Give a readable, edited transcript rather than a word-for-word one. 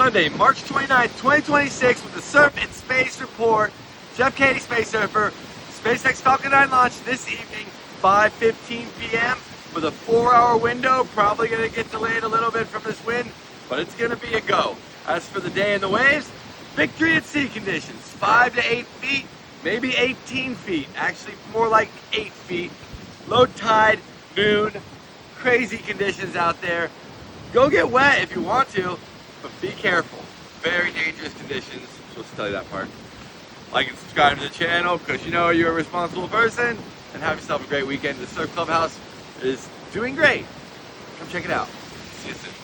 Sunday, March 29th, 2026 with the Surf in Space Report. Jeff Katie, Space Surfer. SpaceX Falcon 9 launch this evening, 5:15 p.m. with a 4-hour window. Probably going to get delayed a little bit from this wind, but it's going to be a go. As for the day and the waves, victory at sea conditions, 5 to 8 feet, maybe 18 feet, actually more like 8 feet. Low tide, noon, crazy conditions out there. Go get wet if you want to, but be careful. Very dangerous conditions. Supposed to tell you that part. Like and subscribe to the channel because you know you're a responsible person, and have yourself a great weekend. The Surf Clubhouse is doing great. Come check it out. See you soon.